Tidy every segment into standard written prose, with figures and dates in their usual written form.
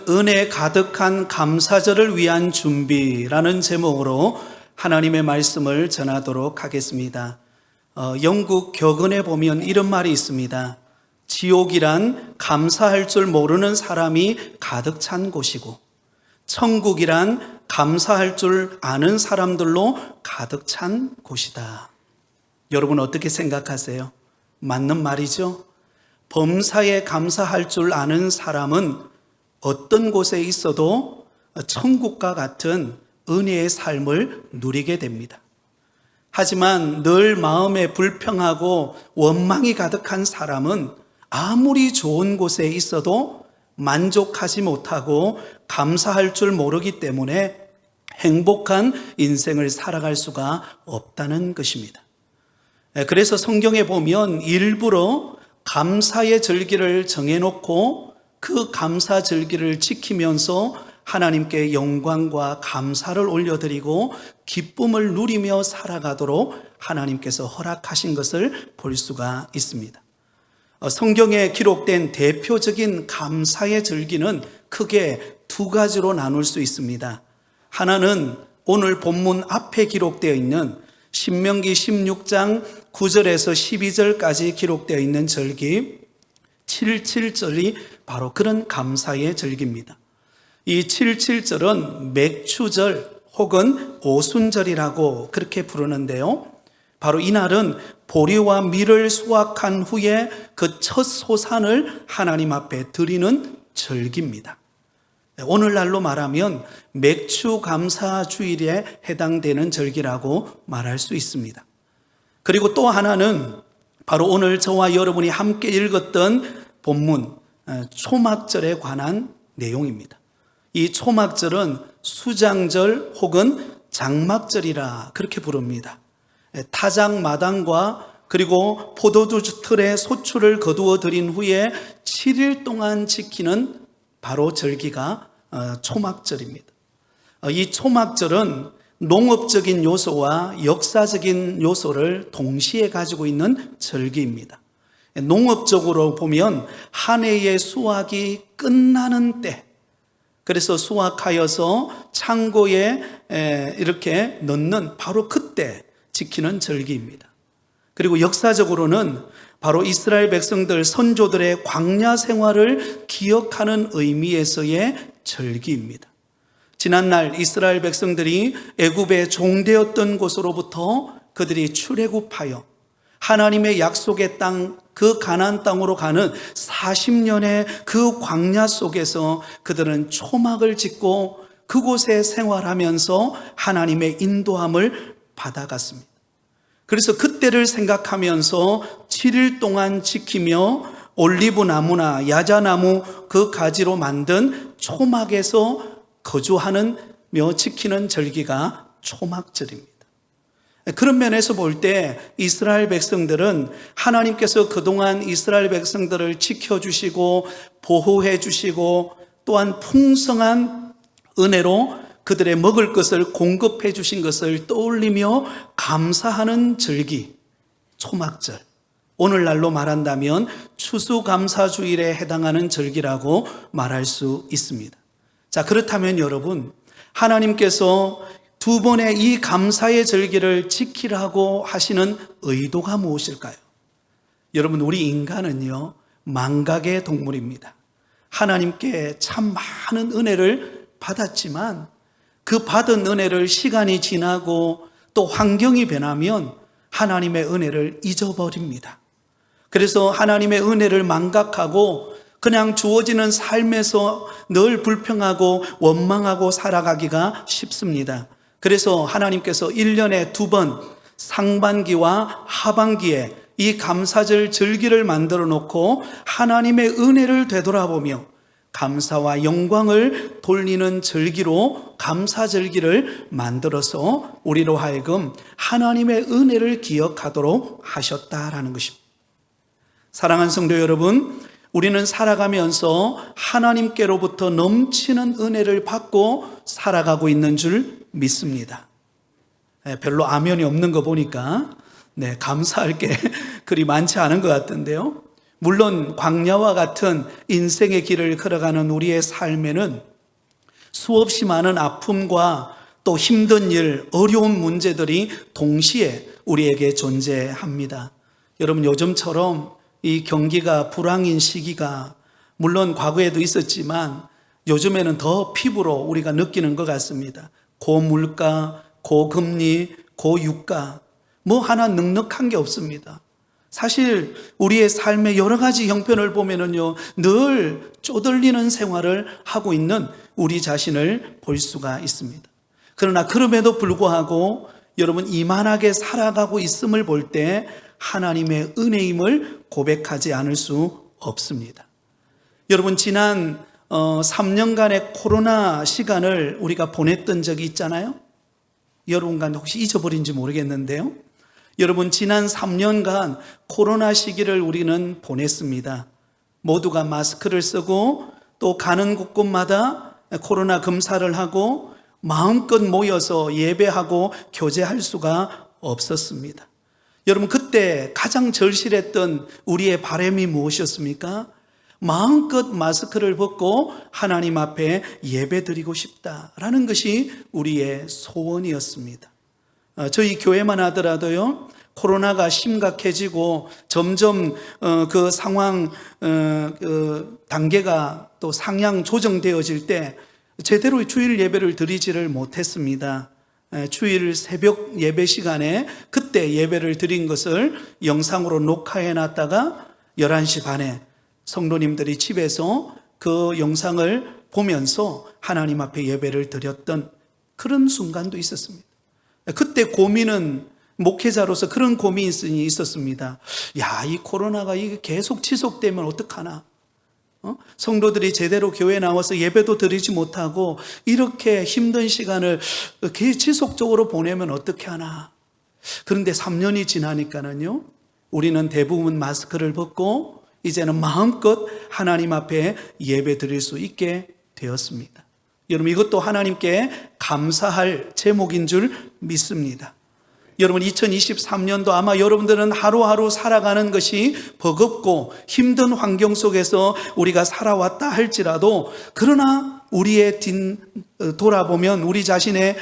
은혜 가득한 감사절을 위한 준비라는 제목으로 하나님의 말씀을 전하도록 하겠습니다. 영국 격언에 보면 이런 말이 있습니다. 지옥이란 감사할 줄 모르는 사람이 가득 찬 곳이고, 천국이란 감사할 줄 아는 사람들로 가득 찬 곳이다. 여러분 어떻게 생각하세요? 맞는 말이죠? 범사에 감사할 줄 아는 사람은 어떤 곳에 있어도 천국과 같은 은혜의 삶을 누리게 됩니다. 하지만 늘 마음에 불평하고 원망이 가득한 사람은 아무리 좋은 곳에 있어도 만족하지 못하고 감사할 줄 모르기 때문에 행복한 인생을 살아갈 수가 없다는 것입니다. 그래서 성경에 보면 일부러 감사의 절기를 정해놓고 그 감사 절기를 지키면서 하나님께 영광과 감사를 올려드리고 기쁨을 누리며 살아가도록 하나님께서 허락하신 것을 볼 수가 있습니다. 성경에 기록된 대표적인 감사의 절기는 크게 두 가지로 나눌 수 있습니다. 하나는 오늘 본문 앞에 기록되어 있는 신명기 16장 9절에서 12절까지 기록되어 있는 절기 77절이 바로 그런 감사의 절기입니다. 이 77절은 맥추절 혹은 오순절이라고 그렇게 부르는데요. 바로 이날은 보리와 밀을 수확한 후에 그 첫 소산을 하나님 앞에 드리는 절기입니다. 오늘날로 말하면 맥추 감사 주일에 해당되는 절기라고 말할 수 있습니다. 그리고 또 하나는 바로 오늘 저와 여러분이 함께 읽었던 본문 초막절에 관한 내용입니다. 이 초막절은 수장절 혹은 장막절이라 그렇게 부릅니다. 타작 마당과 그리고 포도주 틀에 소출을 거두어 드린 후에 7일 동안 지키는 바로 절기가 초막절입니다. 이 초막절은 농업적인 요소와 역사적인 요소를 동시에 가지고 있는 절기입니다. 농업적으로 보면 한 해의 수확이 끝나는 때, 그래서 수확하여서 창고에 이렇게 넣는 바로 그때 지키는 절기입니다. 그리고 역사적으로는 바로 이스라엘 백성들 선조들의 광야 생활을 기억하는 의미에서의 절기입니다. 지난날 이스라엘 백성들이 애굽의 종되었던 곳으로부터 그들이 출애굽하여 하나님의 약속의 땅, 그 가나안 땅으로 가는 40년의 그 광야 속에서 그들은 초막을 짓고 그곳에 생활하면서 하나님의 인도함을 받아갔습니다. 그래서 그때를 생각하면서 7일 동안 지키며 올리브 나무나 야자나무 그 가지로 만든 초막에서 거주하며 지키는 절기가 초막절입니다. 그런 면에서 볼 때 이스라엘 백성들은 하나님께서 그동안 이스라엘 백성들을 지켜주시고 보호해 주시고 또한 풍성한 은혜로 그들의 먹을 것을 공급해 주신 것을 떠올리며 감사하는 절기, 초막절. 오늘날로 말한다면 추수감사주일에 해당하는 절기라고 말할 수 있습니다. 자, 그렇다면 여러분, 하나님께서 두 번의 이 감사의 절기를 지키라고 하시는 의도가 무엇일까요? 여러분, 우리 인간은요, 망각의 동물입니다. 하나님께 참 많은 은혜를 받았지만 그 받은 은혜를 시간이 지나고 또 환경이 변하면 하나님의 은혜를 잊어버립니다. 그래서 하나님의 은혜를 망각하고 그냥 주어지는 삶에서 늘 불평하고 원망하고 살아가기가 쉽습니다. 그래서 하나님께서 1년에 2번 상반기와 하반기에 이 감사절 절기를 만들어 놓고 하나님의 은혜를 되돌아보며 감사와 영광을 돌리는 절기로 감사절기를 만들어서 우리로 하여금 하나님의 은혜를 기억하도록 하셨다라는 것입니다. 사랑하는 성도 여러분, 우리는 살아가면서 하나님께로부터 넘치는 은혜를 받고 살아가고 있는 줄 믿습니다. 별로 아멘이 없는 거 보니까 감사할 게 그리 많지 않은 것 같은데요. 물론 광야와 같은 인생의 길을 걸어가는 우리의 삶에는 수없이 많은 아픔과 또 힘든 일, 어려운 문제들이 동시에 우리에게 존재합니다. 여러분, 요즘처럼 이 경기가 불황인 시기가 물론 과거에도 있었지만 요즘에는 더 피부로 우리가 느끼는 것 같습니다. 고물가, 고금리, 고유가, 뭐 하나 넉넉한 게 없습니다. 사실 우리의 삶의 여러 가지 형편을 보면은요, 늘 쪼들리는 생활을 하고 있는 우리 자신을 볼 수가 있습니다. 그러나 그럼에도 불구하고 여러분, 이만하게 살아가고 있음을 볼 때 하나님의 은혜임을 고백하지 않을 수 없습니다. 여러분, 지난 3년간의 코로나 시간을 우리가 보냈던 적이 있잖아요. 여러분과 혹시 잊어버린지 모르겠는데요. 여러분, 지난 3년간 코로나 시기를 우리는 보냈습니다. 모두가 마스크를 쓰고 또 가는 곳곳마다 코로나 검사를 하고 마음껏 모여서 예배하고 교제할 수가 없었습니다. 여러분, 그때 가장 절실했던 우리의 바람이 무엇이었습니까? 마음껏 마스크를 벗고 하나님 앞에 예배드리고 싶다라는 것이 우리의 소원이었습니다. 저희 교회만 하더라도요, 코로나가 심각해지고 점점 그 상황 단계가 또 상향 조정되어질 때 제대로 주일 예배를 드리지를 못했습니다. 주일 새벽 예배 시간에 그때 예배를 드린 것을 영상으로 녹화해 놨다가 11시 반에 성도님들이 집에서 그 영상을 보면서 하나님 앞에 예배를 드렸던 그런 순간도 있었습니다. 그때 고민은 목회자로서 그런 고민이 있었습니다. 야, 이 코로나가 이게 계속 지속되면 어떡하나? 성도들이 제대로 교회에 나와서 예배도 드리지 못하고 이렇게 힘든 시간을 지속적으로 보내면 어떻게 하나? 그런데 3년이 지나니까는요, 우리는 대부분 마스크를 벗고 이제는 마음껏 하나님 앞에 예배 드릴 수 있게 되었습니다. 여러분, 이것도 하나님께 감사할 제목인 줄 믿습니다. 여러분, 2023년도 아마 여러분들은 하루하루 살아가는 것이 버겁고 힘든 환경 속에서 우리가 살아왔다 할지라도, 그러나 우리의 돌아보면, 우리 자신의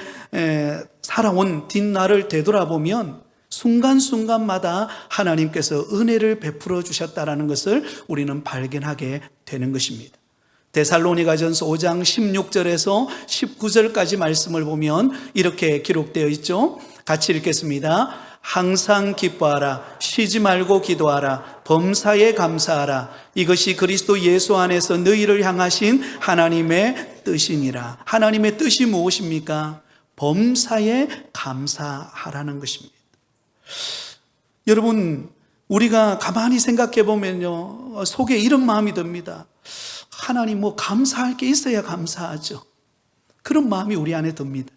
살아온 뒷날을 되돌아보면 순간순간마다 하나님께서 은혜를 베풀어 주셨다는 것을 우리는 발견하게 되는 것입니다. 데살로니가전서 5장 16절에서 19절까지 말씀을 보면 이렇게 기록되어 있죠. 같이 읽겠습니다. 항상 기뻐하라, 쉬지 말고 기도하라, 범사에 감사하라. 이것이 그리스도 예수 안에서 너희를 향하신 하나님의 뜻이니라. 하나님의 뜻이 무엇입니까? 범사에 감사하라는 것입니다. 여러분, 우리가 가만히 생각해 보면요, 속에 이런 마음이 듭니다. 하나님, 뭐 감사할 게 있어야 감사하죠. 그런 마음이 우리 안에 듭니다.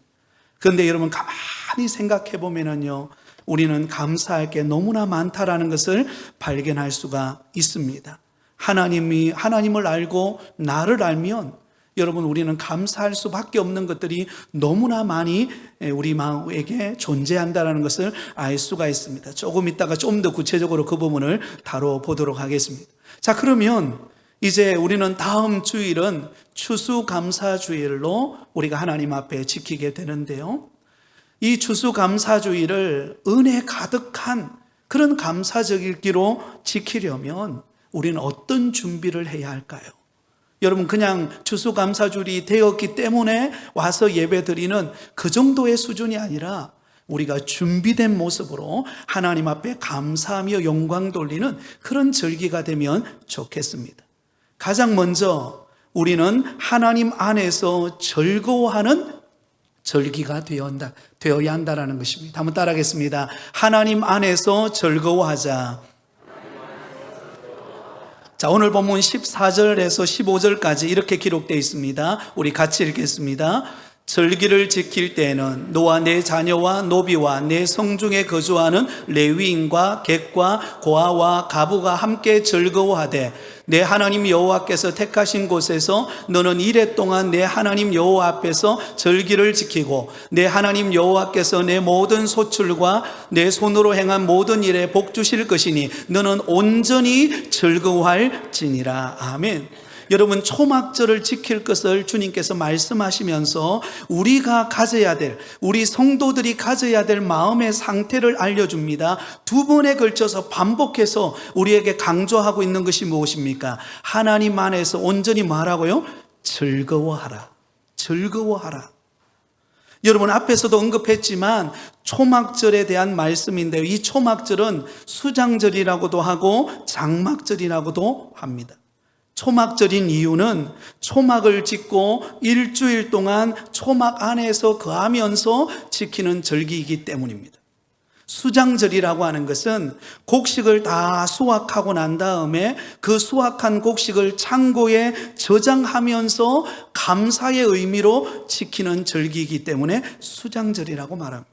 그런데 여러분, 가만히 생각해 보면은요, 우리는 감사할 게 너무나 많다라는 것을 발견할 수가 있습니다. 하나님을 알고 나를 알면 여러분, 우리는 감사할 수밖에 없는 것들이 너무나 많이 우리 마음에게 존재한다는 것을 알 수가 있습니다. 조금 있다가 좀 더 구체적으로 그 부분을 다뤄보도록 하겠습니다. 자, 그러면 이제 우리는 다음 주일은 추수감사주일로 우리가 하나님 앞에 지키게 되는데요, 이 추수감사주일을 은혜 가득한 그런 감사절기로 지키려면 우리는 어떤 준비를 해야 할까요? 여러분, 그냥 추수감사주일이 되었기 때문에 와서 예배드리는 그 정도의 수준이 아니라 우리가 준비된 모습으로 하나님 앞에 감사하며 영광 돌리는 그런 절기가 되면 좋겠습니다. 가장 먼저 우리는 하나님 안에서 즐거워하는 절기가 되어야 한다는 것입니다. 한번 따라하겠습니다. 하나님 안에서 즐거워하자. 자, 오늘 본문 14절에서 15절까지 이렇게 기록되어 있습니다. 우리 같이 읽겠습니다. 절기를 지킬 때에는 너와 내 자녀와 노비와 내 성중에 거주하는 레위인과 객과 고아와 가부가 함께 즐거워하되 내 하나님 여호와께서 택하신 곳에서 너는 이레 동안 내 하나님 여호와 앞에서 절기를 지키고 내 하나님 여호와께서 내 모든 소출과 내 손으로 행한 모든 일에 복 주실 것이니 너는 온전히 즐거워할지니라. 아멘. 여러분, 초막절을 지킬 것을 주님께서 말씀하시면서 우리가 가져야 될, 우리 성도들이 가져야 될 마음의 상태를 알려줍니다. 두 번에 걸쳐서 반복해서 우리에게 강조하고 있는 것이 무엇입니까? 하나님 안에서 온전히 말하고요, 즐거워하라. 즐거워하라. 여러분, 앞에서도 언급했지만 초막절에 대한 말씀인데요, 이 초막절은 수장절이라고도 하고 장막절이라고도 합니다. 초막절인 이유는 초막을 짓고 일주일 동안 초막 안에서 거하면서 지키는 절기이기 때문입니다. 수장절이라고 하는 것은 곡식을 다 수확하고 난 다음에 그 수확한 곡식을 창고에 저장하면서 감사의 의미로 지키는 절기이기 때문에 수장절이라고 말합니다.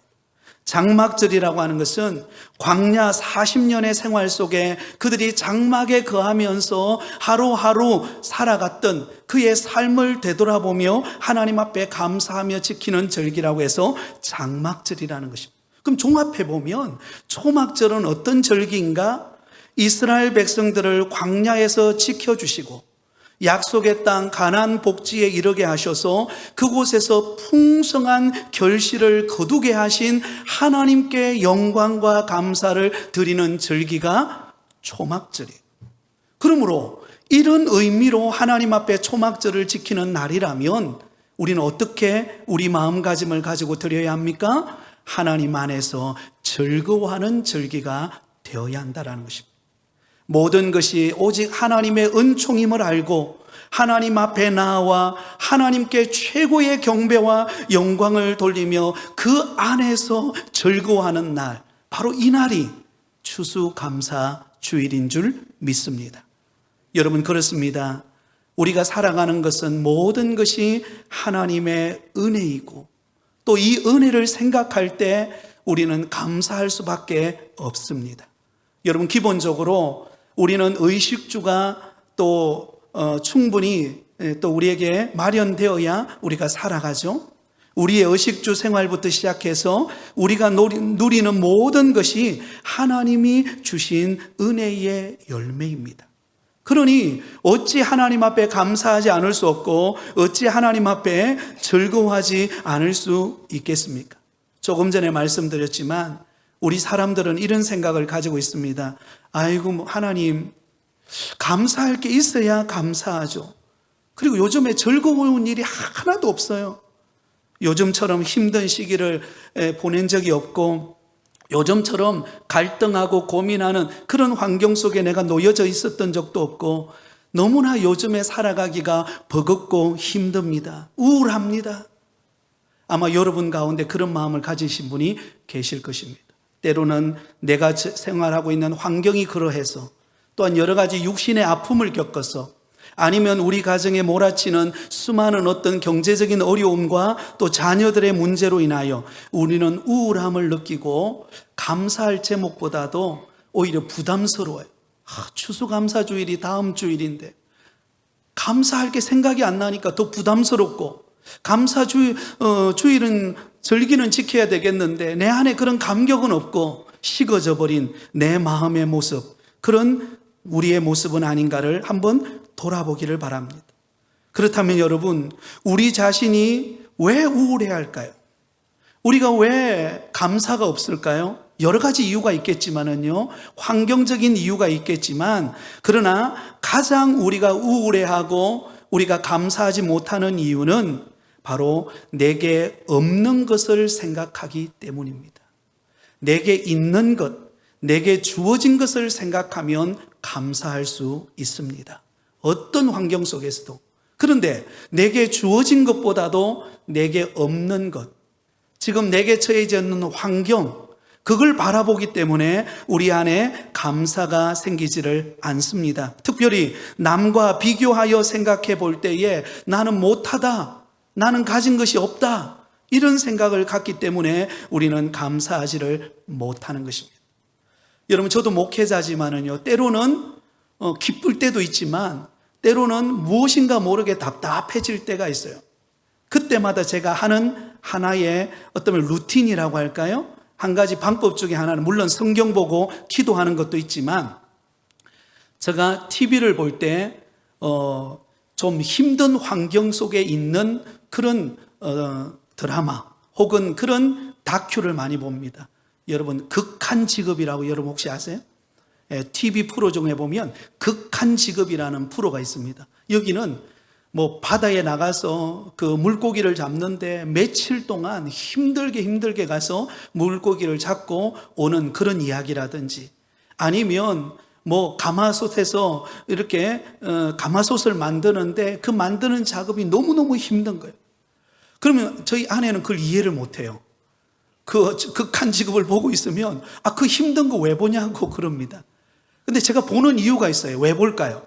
장막절이라고 하는 것은 광야 40년의 생활 속에 그들이 장막에 거하면서 하루하루 살아갔던 그의 삶을 되돌아보며 하나님 앞에 감사하며 지키는 절기라고 해서 장막절이라는 것입니다. 그럼 종합해보면 초막절은 어떤 절기인가? 이스라엘 백성들을 광야에서 지켜주시고 약속의 땅 가나안 복지에 이르게 하셔서 그곳에서 풍성한 결실을 거두게 하신 하나님께 영광과 감사를 드리는 절기가 초막절이에요. 그러므로 이런 의미로 하나님 앞에 초막절을 지키는 날이라면 우리는 어떻게 우리 마음가짐을 가지고 드려야 합니까? 하나님 안에서 즐거워하는 절기가 되어야 한다는 것입니다. 모든 것이 오직 하나님의 은총임을 알고 하나님 앞에 나와 하나님께 최고의 경배와 영광을 돌리며 그 안에서 즐거워하는 날, 바로 이 날이 추수감사주일인 줄 믿습니다. 여러분, 그렇습니다. 우리가 살아가는 것은 모든 것이 하나님의 은혜이고 또 이 은혜를 생각할 때 우리는 감사할 수밖에 없습니다. 여러분, 기본적으로 우리는 의식주가 또 충분히 또 우리에게 마련되어야 우리가 살아가죠. 우리의 의식주 생활부터 시작해서 우리가 누리는 모든 것이 하나님이 주신 은혜의 열매입니다. 그러니 어찌 하나님 앞에 감사하지 않을 수 없고 어찌 하나님 앞에 즐거워하지 않을 수 있겠습니까? 조금 전에 말씀드렸지만 우리 사람들은 이런 생각을 가지고 있습니다. 아이고, 하나님, 감사할 게 있어야 감사하죠. 그리고 요즘에 즐거운 일이 하나도 없어요. 요즘처럼 힘든 시기를 보낸 적이 없고 요즘처럼 갈등하고 고민하는 그런 환경 속에 내가 놓여져 있었던 적도 없고 너무나 요즘에 살아가기가 버겁고 힘듭니다. 우울합니다. 아마 여러분 가운데 그런 마음을 가지신 분이 계실 것입니다. 때로는 내가 생활하고 있는 환경이 그러해서 또한 여러 가지 육신의 아픔을 겪어서 아니면 우리 가정에 몰아치는 수많은 어떤 경제적인 어려움과 또 자녀들의 문제로 인하여 우리는 우울함을 느끼고 감사할 제목보다도 오히려 부담스러워요. 추수감사주일이 다음 주일인데 감사할 게 생각이 안 나니까 더 부담스럽고 주일은 절기는 지켜야 되겠는데 내 안에 그런 감격은 없고 식어져 버린 내 마음의 모습, 그런 우리의 모습은 아닌가를 한번 돌아보기를 바랍니다. 그렇다면 여러분, 우리 자신이 왜 우울해야 할까요? 우리가 왜 감사가 없을까요? 여러 가지 이유가 있겠지만은요, 환경적인 이유가 있겠지만, 그러나 가장 우리가 우울해하고 우리가 감사하지 못하는 이유는 바로 내게 없는 것을 생각하기 때문입니다. 내게 있는 것, 내게 주어진 것을 생각하면 감사할 수 있습니다. 어떤 환경 속에서도. 그런데 내게 주어진 것보다도 내게 없는 것, 지금 내게 처해져 있는 환경, 그걸 바라보기 때문에 우리 안에 감사가 생기지를 않습니다. 특별히 남과 비교하여 생각해 볼 때에 나는 못하다, 나는 가진 것이 없다. 이런 생각을 갖기 때문에 우리는 감사하지를 못하는 것입니다. 여러분, 저도 목회자지만은요, 때로는 기쁠 때도 있지만 때로는 무엇인가 모르게 답답해질 때가 있어요. 그때마다 제가 하는 하나의 어떤 루틴이라고 할까요? 한 가지 방법 중에 하나는 물론 성경 보고 기도하는 것도 있지만, 제가 TV를 볼 때 좀 힘든 환경 속에 있는 그런 드라마 혹은 그런 다큐를 많이 봅니다. 여러분, 극한 직업이라고 여러분 혹시 아세요? TV 프로 중에 보면 극한 직업이라는 프로가 있습니다. 여기는 뭐 바다에 나가서 그 물고기를 잡는데 며칠 동안 힘들게 가서 물고기를 잡고 오는 그런 이야기라든지, 아니면 뭐 가마솥에서 이렇게 가마솥을 만드는데 그 만드는 작업이 너무너무 힘든 거예요. 그러면 저희 아내는 그걸 이해를 못해요. 그 극한 직업을 보고 있으면 그 힘든 거 왜 보냐고 그럽니다. 근데 제가 보는 이유가 있어요. 왜 볼까요?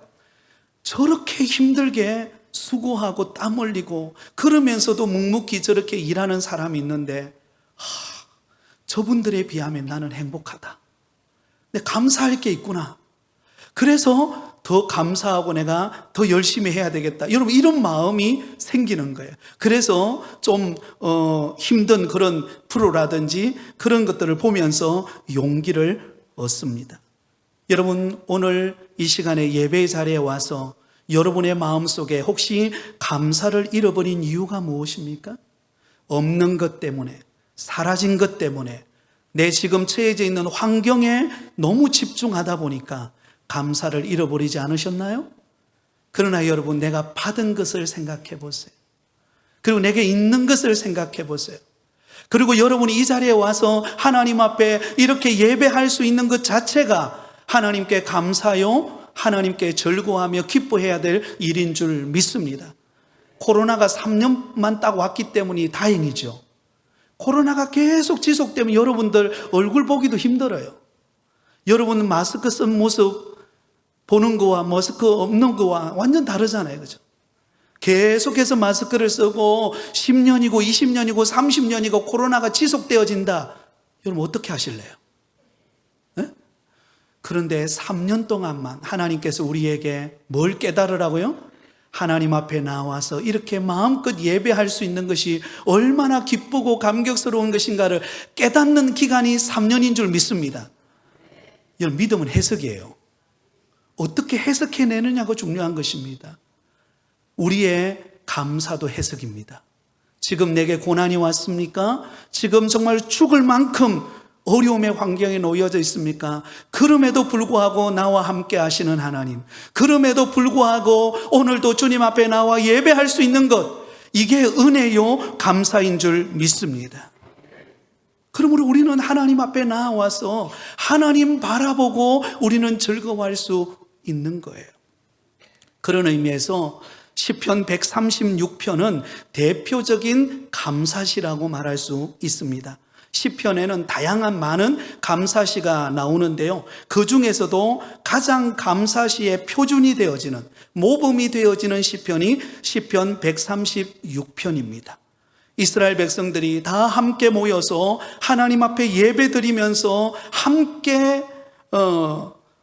저렇게 힘들게 수고하고 땀 흘리고 그러면서도 묵묵히 저렇게 일하는 사람이 있는데 저분들에 비하면 나는 행복하다. 근데 감사할 게 있구나. 그래서 더 감사하고 내가 더 열심히 해야 되겠다. 여러분, 이런 마음이 생기는 거예요. 그래서 좀 힘든 그런 프로라든지 그런 것들을 보면서 용기를 얻습니다. 여러분, 오늘 이 시간에 예배의 자리에 와서 여러분의 마음속에 혹시 감사를 잃어버린 이유가 무엇입니까? 없는 것 때문에, 사라진 것 때문에, 내 지금 처해져 있는 환경에 너무 집중하다 보니까 감사를 잃어버리지 않으셨나요? 그러나 여러분, 내가 받은 것을 생각해 보세요. 그리고 내게 있는 것을 생각해 보세요. 그리고 여러분이 이 자리에 와서 하나님 앞에 이렇게 예배할 수 있는 것 자체가 하나님께 감사요, 하나님께 절구하며 기뻐해야 될 일인 줄 믿습니다. 코로나가 3년만 딱 왔기 때문이 다행이죠. 코로나가 계속 지속되면 여러분들 얼굴 보기도 힘들어요. 여러분 마스크 쓴 모습 보는 거와 마스크 없는 거와 완전 다르잖아요. 그죠? 계속해서 마스크를 쓰고 10년이고 20년이고 30년이고 코로나가 지속되어진다. 여러분 어떻게 하실래요? 네? 그런데 3년 동안만 하나님께서 우리에게 뭘 깨달으라고요? 하나님 앞에 나와서 이렇게 마음껏 예배할 수 있는 것이 얼마나 기쁘고 감격스러운 것인가를 깨닫는 기간이 3년인 줄 믿습니다. 여러분, 믿음은 해석이에요. 어떻게 해석해내느냐가 중요한 것입니다. 우리의 감사도 해석입니다. 지금 내게 고난이 왔습니까? 지금 정말 죽을 만큼 어려움의 환경에 놓여져 있습니까? 그럼에도 불구하고 나와 함께 하시는 하나님, 그럼에도 불구하고 오늘도 주님 앞에 나와 예배할 수 있는 것, 이게 은혜요 감사인 줄 믿습니다. 그러므로 우리는 하나님 앞에 나와서 하나님 바라보고 우리는 즐거워할 수 있는 거예요. 그런 의미에서 시편 136편은 대표적인 감사시라고 말할 수 있습니다. 시편에는 다양한 많은 감사시가 나오는데요, 그 중에서도 가장 감사시의 표준이 되어지는, 모범이 되어지는 시편이 시편 136편입니다. 이스라엘 백성들이 다 함께 모여서 하나님 앞에 예배드리면서 함께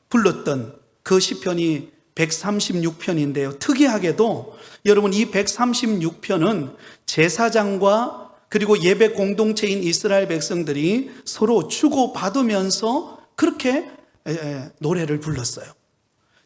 불렀던 그 시편이 136편인데요. 특이하게도 여러분, 이 136편은 제사장과 그리고 예배 공동체인 이스라엘 백성들이 서로 주고받으면서 그렇게 노래를 불렀어요.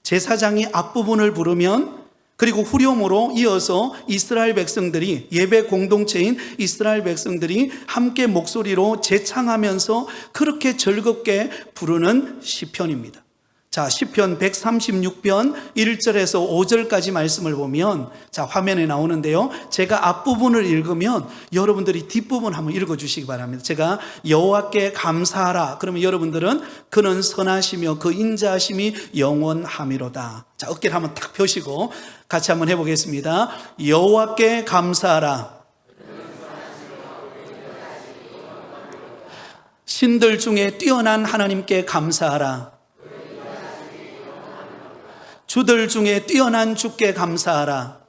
제사장이 앞부분을 부르면, 그리고 후렴으로 이어서 이스라엘 백성들이, 예배 공동체인 이스라엘 백성들이 함께 목소리로 제창하면서 그렇게 즐겁게 부르는 시편입니다. 자, 시편 136편 1절에서 5절까지 말씀을 보면, 자, 화면에 나오는데요, 제가 앞부분을 읽으면 여러분들이 뒷부분 한번 읽어주시기 바랍니다. 제가 여호와께 감사하라 그러면 여러분들은 그는 선하시며 그 인자하심이 영원하미로다. 자, 어깨를 한번 딱 펴시고 같이 한번 해보겠습니다. 여호와께 감사하라. 신들 중에 뛰어난 하나님께 감사하라. 주들 중에 뛰어난 주께 감사하라.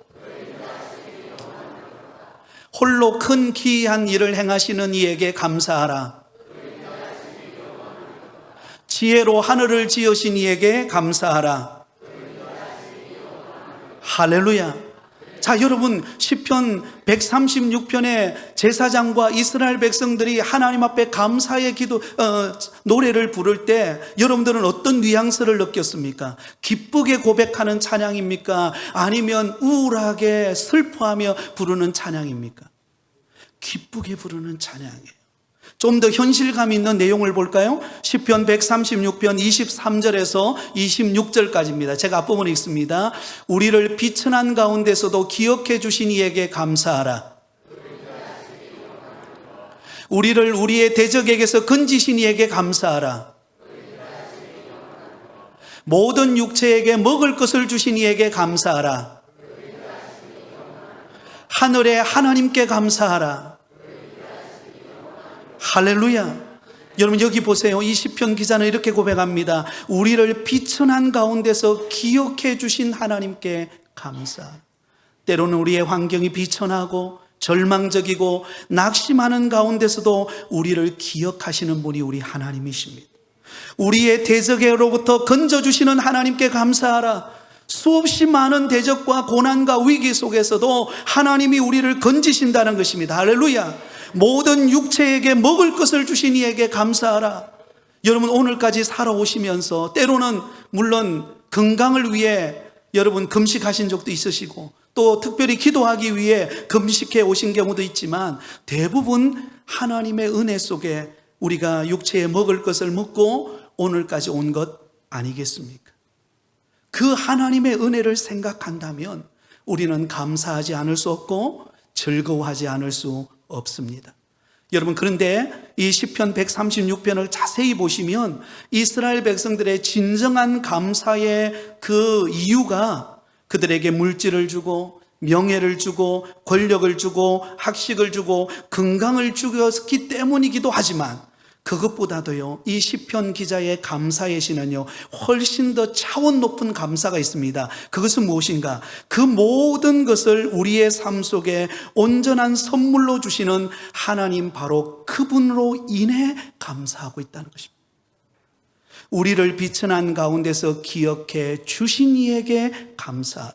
홀로 큰 기이한 일을 행하시는 이에게 감사하라. 지혜로 하늘을 지으신 이에게 감사하라. 할렐루야. 자, 여러분, 시편 136편의 제사장과 이스라엘 백성들이 하나님 앞에 감사의 노래를 부를 때 여러분들은 어떤 뉘앙스를 느꼈습니까? 기쁘게 고백하는 찬양입니까? 아니면 우울하게 슬퍼하며 부르는 찬양입니까? 기쁘게 부르는 찬양이에요. 좀 더 현실감 있는 내용을 볼까요? 시편 136편 23절에서 26절까지입니다. 제가 앞부분에 있습니다. 우리를 비천한 가운데서도 기억해 주신 이에게 감사하라. 우리를 우리의 대적에게서 건지신 이에게 감사하라. 모든 육체에게 먹을 것을 주신 이에게 감사하라. 하늘의 하나님께 감사하라. 할렐루야. 여러분, 여기 보세요. 이 시편 기자는 이렇게 고백합니다. 우리를 비천한 가운데서 기억해 주신 하나님께 감사. 때로는 우리의 환경이 비천하고 절망적이고 낙심하는 가운데서도 우리를 기억하시는 분이 우리 하나님이십니다. 우리의 대적으로부터 건져주시는 하나님께 감사하라. 수없이 많은 대적과 고난과 위기 속에서도 하나님이 우리를 건지신다는 것입니다. 할렐루야. 모든 육체에게 먹을 것을 주신 이에게 감사하라. 여러분, 오늘까지 살아오시면서 때로는 물론 건강을 위해 여러분 금식하신 적도 있으시고 또 특별히 기도하기 위해 금식해 오신 경우도 있지만 대부분 하나님의 은혜 속에 우리가 육체에 먹을 것을 먹고 오늘까지 온 것 아니겠습니까? 그 하나님의 은혜를 생각한다면 우리는 감사하지 않을 수 없고 즐거워하지 않을 수 없습니다. 여러분, 그런데 이 시편 136편을 자세히 보시면 이스라엘 백성들의 진정한 감사의 그 이유가 그들에게 물질을 주고 명예를 주고 권력을 주고 학식을 주고 건강을 주었기 때문이기도 하지만 그것보다도요, 이 시편 기자의 감사의 시는요, 훨씬 더 차원 높은 감사가 있습니다. 그것은 무엇인가? 그 모든 것을 우리의 삶 속에 온전한 선물로 주시는 하나님, 바로 그분으로 인해 감사하고 있다는 것입니다. 우리를 비천한 가운데서 기억해 주신 이에게 감사하라.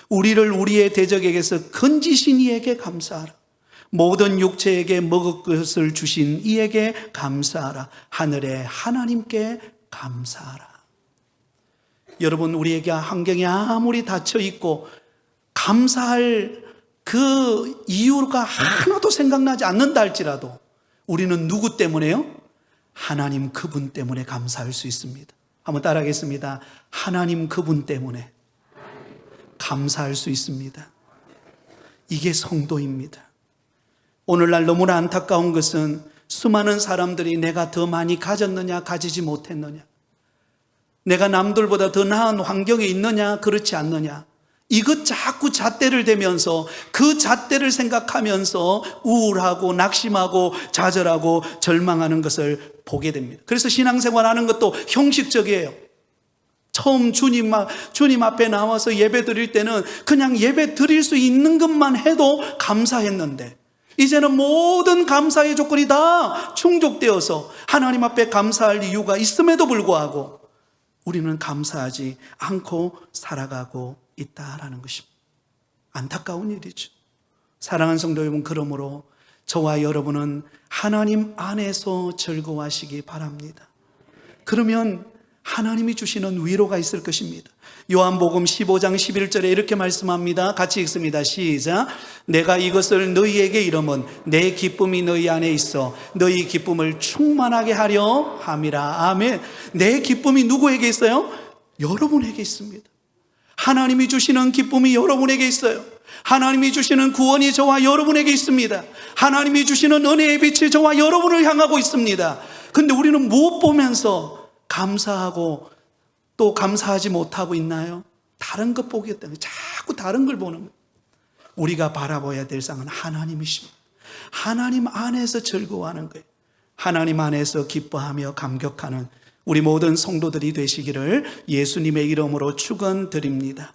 우리를 우리의 대적에게서 건지신 이에게 감사하라. 모든 육체에게 먹을 것을 주신 이에게 감사하라. 하늘의 하나님께 감사하라. 여러분, 우리에게 환경이 아무리 닫혀 있고 감사할 그 이유가 하나도 생각나지 않는다 할지라도 우리는 누구 때문에요? 하나님 그분 때문에 감사할 수 있습니다. 한번 따라하겠습니다. 하나님 그분 때문에 감사할 수 있습니다. 이게 성도입니다. 오늘날 너무나 안타까운 것은 수많은 사람들이 내가 더 많이 가졌느냐 가지지 못했느냐, 내가 남들보다 더 나은 환경에 있느냐 그렇지 않느냐, 이것 자꾸 잣대를 대면서 그 잣대를 생각하면서 우울하고 낙심하고 좌절하고 절망하는 것을 보게 됩니다. 그래서 신앙생활하는 것도 형식적이에요. 처음 주님 앞에 나와서 예배 드릴 때는 그냥 예배 드릴 수 있는 것만 해도 감사했는데 이제는 모든 감사의 조건이 다 충족되어서 하나님 앞에 감사할 이유가 있음에도 불구하고 우리는 감사하지 않고 살아가고 있다라는 것입니다. 안타까운 일이죠. 사랑하는 성도 여러분, 그러므로 저와 여러분은 하나님 안에서 즐거워하시기 바랍니다. 그러면 하나님이 주시는 위로가 있을 것입니다. 요한복음 15장 11절에 이렇게 말씀합니다. 같이 읽습니다. 시작. 내가 이것을 너희에게 이름은 내 기쁨이 너희 안에 있어 너희 기쁨을 충만하게 하려 함이라. 아멘. 내 기쁨이 누구에게 있어요? 여러분에게 있습니다. 하나님이 주시는 기쁨이 여러분에게 있어요. 하나님이 주시는 구원이 저와 여러분에게 있습니다. 하나님이 주시는 은혜의 빛이 저와 여러분을 향하고 있습니다. 그런데 우리는 무엇 보면서 감사하고 또 감사하지 못하고 있나요? 다른 것 보기 때문에 자꾸 다른 걸 보는 거예요. 우리가 바라봐야 될 상은 하나님이십니다. 하나님 안에서 즐거워하는 거예요. 하나님 안에서 기뻐하며 감격하는 우리 모든 성도들이 되시기를 예수님의 이름으로 축원드립니다.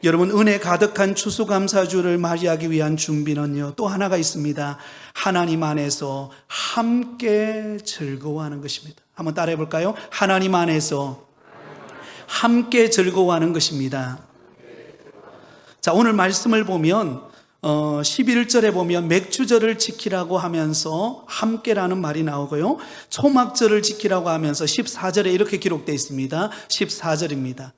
여러분, 은혜 가득한 추수감사주를 맞이하기 위한 준비는요, 또 하나가 있습니다. 하나님 안에서 함께 즐거워하는 것입니다. 한번 따라해 볼까요? 하나님 안에서 함께 즐거워하는 것입니다. 자, 오늘 말씀을 보면 11절에 보면 맥주절을 지키라고 하면서 함께라는 말이 나오고요, 초막절을 지키라고 하면서 14절에 이렇게 기록되어 있습니다. 14절입니다.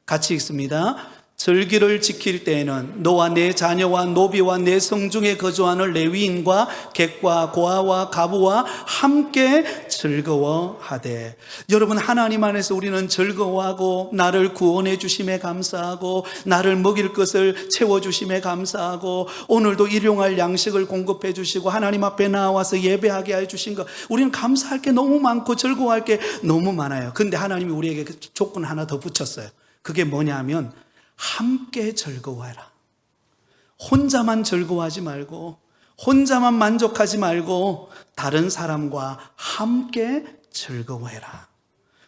같이 읽습니다. 절기를 지킬 때에는 너와 내 자녀와 노비와 내 성중에 거주하는 레위인과 객과 고아와 가부와 함께 즐거워하되. 여러분, 하나님 안에서 우리는 즐거워하고, 나를 구원해 주심에 감사하고, 나를 먹일 것을 채워주심에 감사하고, 오늘도 일용할 양식을 공급해 주시고 하나님 앞에 나와서 예배하게 해 주신 것, 우리는 감사할 게 너무 많고 즐거워할 게 너무 많아요. 그런데 하나님이 우리에게 그 조건 하나 더 붙였어요. 그게 뭐냐 하면 함께 즐거워해라. 혼자만 즐거워하지 말고, 혼자만 만족하지 말고 다른 사람과 함께 즐거워해라.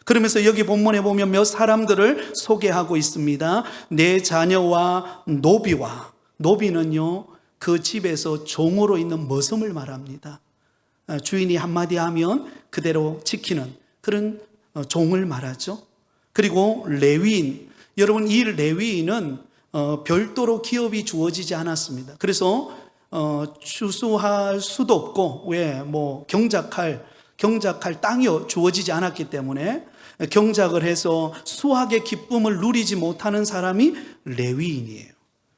그러면서 여기 본문에 보면 몇 사람들을 소개하고 있습니다. 내 자녀와 노비와, 노비는요 그 집에서 종으로 있는 머슴을 말합니다. 주인이 한마디 하면 그대로 지키는 그런 종을 말하죠. 그리고 레위인, 여러분, 이 레위인은 별도로 기업이 주어지지 않았습니다. 그래서 추수할 수도 없고, 왜 경작할 땅이 주어지지 않았기 때문에 경작을 해서 수확의 기쁨을 누리지 못하는 사람이 레위인이에요.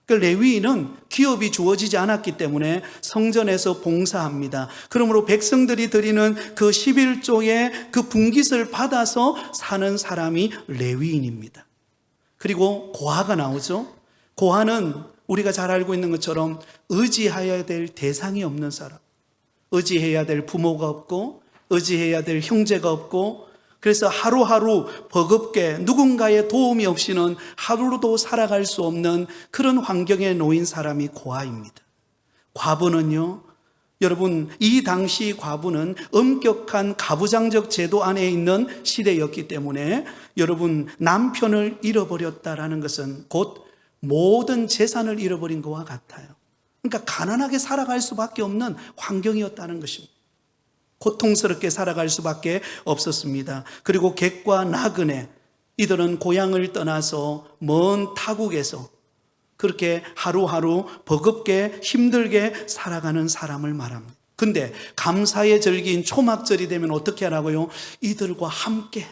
그 레위인은 기업이 주어지지 않았기 때문에 성전에서 봉사합니다. 그러므로 백성들이 드리는 그 11조의 그 분깃을 받아서 사는 사람이 레위인입니다. 그리고 고아가 나오죠. 고아는 우리가 잘 알고 있는 것처럼 의지해야 될 대상이 없는 사람, 의지해야 될 부모가 없고, 의지해야 될 형제가 없고, 그래서 하루하루 버겁게 누군가의 도움이 없이는 하루도 살아갈 수 없는 그런 환경에 놓인 사람이 고아입니다. 과부는요, 여러분, 이 당시 과부는 엄격한 가부장적 제도 안에 있는 시대였기 때문에 여러분, 남편을 잃어버렸다라는 것은 곧 모든 재산을 잃어버린 것과 같아요. 그러니까 가난하게 살아갈 수밖에 없는 환경이었다는 것입니다. 고통스럽게 살아갈 수밖에 없었습니다. 그리고 객과 나그네, 이들은 고향을 떠나서 먼 타국에서 그렇게 하루하루 버겁게 힘들게 살아가는 사람을 말합니다. 근데 감사의 절기인 초막절이 되면 어떻게 하라고요? 이들과 함께,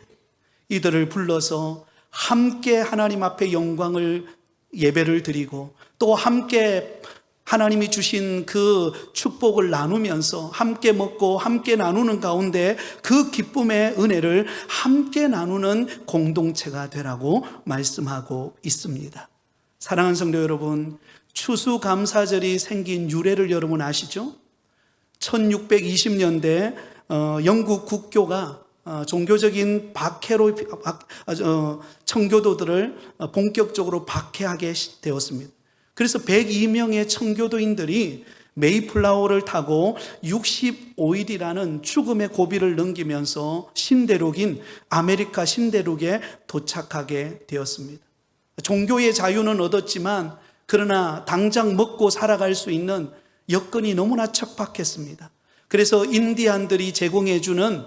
이들을 불러서 함께 하나님 앞에 영광을, 예배를 드리고, 또 함께 하나님이 주신 그 축복을 나누면서 함께 먹고 함께 나누는 가운데 그 기쁨의 은혜를 함께 나누는 공동체가 되라고 말씀하고 있습니다. 사랑하는 성도 여러분, 추수감사절이 생긴 유래를 여러분 아시죠? 1620년대 영국 국교가 종교적인 박해로 청교도들을 본격적으로 박해하게 되었습니다. 그래서 102명의 청교도인들이 메이플라워를 타고 65일이라는 죽음의 고비를 넘기면서 신대륙인 아메리카 신대륙에 도착하게 되었습니다. 종교의 자유는 얻었지만 그러나 당장 먹고 살아갈 수 있는 여건이 너무나 척박했습니다. 그래서 인디안들이 제공해주는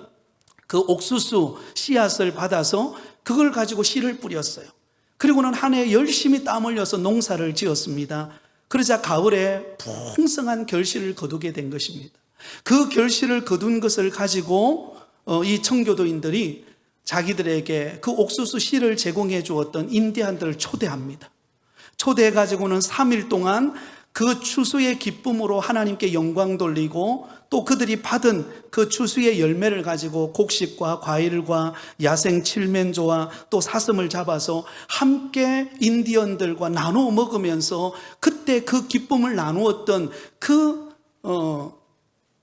그 옥수수 씨앗을 받아서 그걸 가지고 씨를 뿌렸어요. 그리고는 한 해 열심히 땀 흘려서 농사를 지었습니다. 그러자 가을에 풍성한 결실을 거두게 된 것입니다. 그 결실을 거둔 것을 가지고 이 청교도인들이 자기들에게 그 옥수수 씨를 제공해 주었던 인디안들을 초대합니다. 초대해 가지고는 3일 동안 그 추수의 기쁨으로 하나님께 영광 돌리고, 또 그들이 받은 그 추수의 열매를 가지고 곡식과 과일과 야생 칠면조와 또 사슴을 잡아서 함께 인디언들과 나누어 먹으면서 그때 그 기쁨을 나누었던 그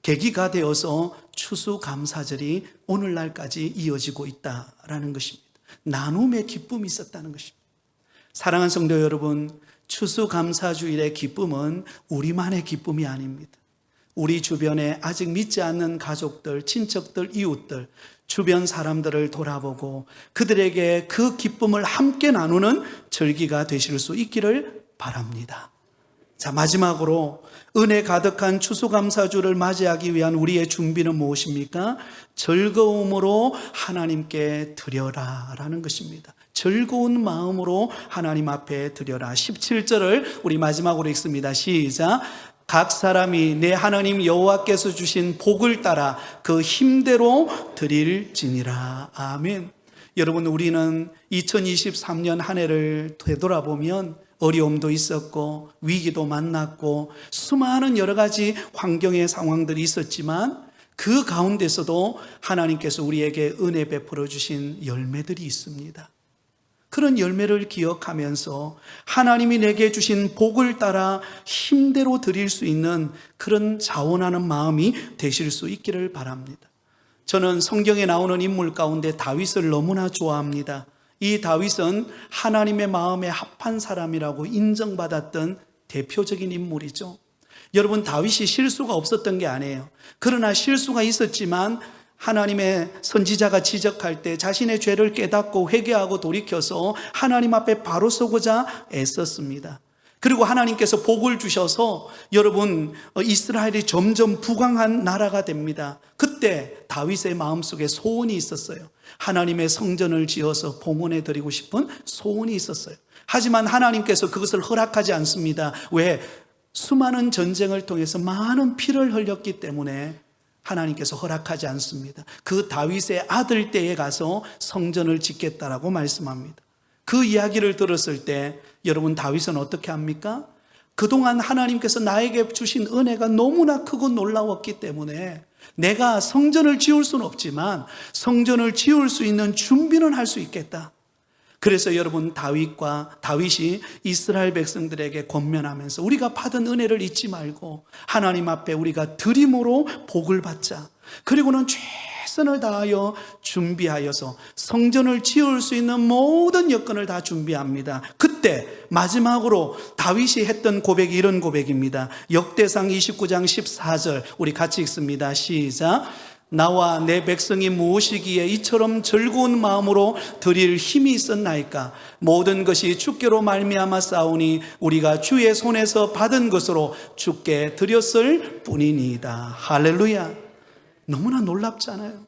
계기가 되어서 추수감사절이 오늘날까지 이어지고 있다라는 것입니다. 나눔의 기쁨이 있었다는 것입니다. 사랑하는 성도 여러분, 추수감사주일의 기쁨은 우리만의 기쁨이 아닙니다. 우리 주변에 아직 믿지 않는 가족들, 친척들, 이웃들, 주변 사람들을 돌아보고 그들에게 그 기쁨을 함께 나누는 절기가 되실 수 있기를 바랍니다. 자, 마지막으로 은혜 가득한 추수감사주를 맞이하기 위한 우리의 준비는 무엇입니까? 즐거움으로 하나님께 드려라 라는 것입니다. 즐거운 마음으로 하나님 앞에 드려라. 17절을 우리 마지막으로 읽습니다. 시작. 각 사람이 내 하나님 여호와께서 주신 복을 따라 그 힘대로 드릴지니라. 아멘. 여러분, 우리는 2023년 한 해를 되돌아보면 어려움도 있었고 위기도 만났고 수많은 여러 가지 환경의 상황들이 있었지만 그 가운데서도 하나님께서 우리에게 은혜 베풀어 주신 열매들이 있습니다. 그런 열매를 기억하면서 하나님이 내게 주신 복을 따라 힘대로 드릴 수 있는 그런 자원하는 마음이 되실 수 있기를 바랍니다. 저는 성경에 나오는 인물 가운데 다윗을 너무나 좋아합니다. 이 다윗은 하나님의 마음에 합한 사람이라고 인정받았던 대표적인 인물이죠. 여러분, 다윗이 실수가 없었던 게 아니에요. 그러나 실수가 있었지만 하나님의 선지자가 지적할 때 자신의 죄를 깨닫고 회개하고 돌이켜서 하나님 앞에 바로 서고자 애썼습니다. 그리고 하나님께서 복을 주셔서 여러분, 이스라엘이 점점 부강한 나라가 됩니다. 그때 다윗의 마음속에 소원이 있었어요. 하나님의 성전을 지어서 봉헌해 드리고 싶은 소원이 있었어요. 하지만 하나님께서 그것을 허락하지 않습니다. 왜? 수많은 전쟁을 통해서 많은 피를 흘렸기 때문에 하나님께서 허락하지 않습니다. 그 다윗의 아들 때에 가서 성전을 짓겠다라고 말씀합니다. 그 이야기를 들었을 때 여러분, 다윗은 어떻게 합니까? 그동안 하나님께서 나에게 주신 은혜가 너무나 크고 놀라웠기 때문에 내가 성전을 지을 수는 없지만 성전을 지을 수 있는 준비는 할 수 있겠다. 그래서 여러분, 다윗이 이스라엘 백성들에게 권면하면서 우리가 받은 은혜를 잊지 말고 하나님 앞에 우리가 드림으로 복을 받자. 그리고는 최선을 다하여 준비하여서 성전을 지을 수 있는 모든 여건을 다 준비합니다. 그때 마지막으로 다윗이 했던 고백이 이런 고백입니다. 역대상 29장 14절 우리 같이 읽습니다. 시작. 나와 내 백성이 무엇이기에 이처럼 즐거운 마음으로 드릴 힘이 있었나이까? 모든 것이 주께로 말미암아 싸우니 우리가 주의 손에서 받은 것으로 주께 드렸을 뿐이니이다. 할렐루야. 너무나 놀랍잖아요.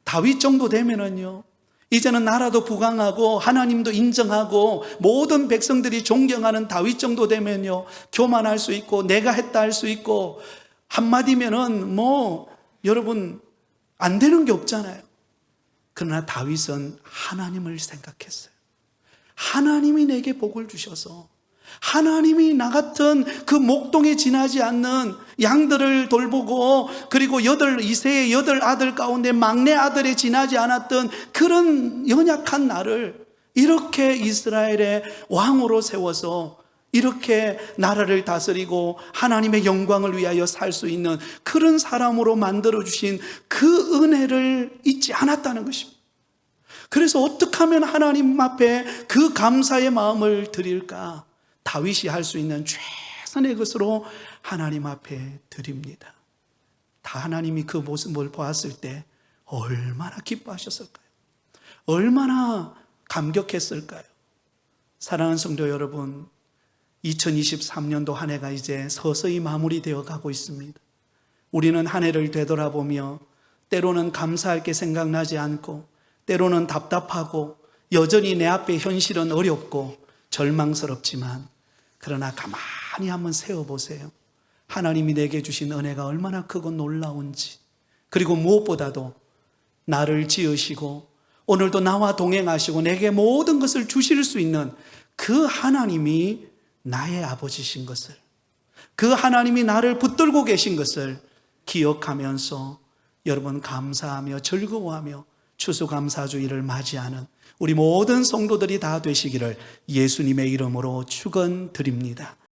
다윗 정도 되면은요, 이제는 나라도 부강하고 하나님도 인정하고 모든 백성들이 존경하는 다윗 정도 되면요, 교만할 수 있고 내가 했다 할 수 있고 한마디면은 여러분, 안 되는 게 없잖아요. 그러나 다윗은 하나님을 생각했어요. 하나님이 내게 복을 주셔서 하나님이 나 같은 그 목동에 지나지 않는 양들을 돌보고 그리고 이세의 8아들 가운데 막내 아들에 지나지 않았던 그런 연약한 나를 이렇게 이스라엘의 왕으로 세워서 이렇게 나라를 다스리고 하나님의 영광을 위하여 살 수 있는 그런 사람으로 만들어주신 그 은혜를 잊지 않았다는 것입니다. 그래서 어떻게 하면 하나님 앞에 그 감사의 마음을 드릴까? 다윗이 할 수 있는 최선의 것으로 하나님 앞에 드립니다. 다 하나님이 그 모습을 보았을 때 얼마나 기뻐하셨을까요? 얼마나 감격했을까요? 사랑하는 성도 여러분, 2023년도 한 해가 이제 서서히 마무리되어 가고 있습니다. 우리는 한 해를 되돌아보며 때로는 감사할 게 생각나지 않고 때로는 답답하고 여전히 내 앞에 현실은 어렵고 절망스럽지만 그러나 가만히 한번 세워보세요. 하나님이 내게 주신 은혜가 얼마나 크고 놀라운지, 그리고 무엇보다도 나를 지으시고 오늘도 나와 동행하시고 내게 모든 것을 주실 수 있는 그 하나님이 나의 아버지신 것을, 그 하나님이 나를 붙들고 계신 것을 기억하면서 여러분 감사하며 즐거워하며 추수감사주일을 맞이하는 우리 모든 성도들이 다 되시기를 예수님의 이름으로 축원드립니다.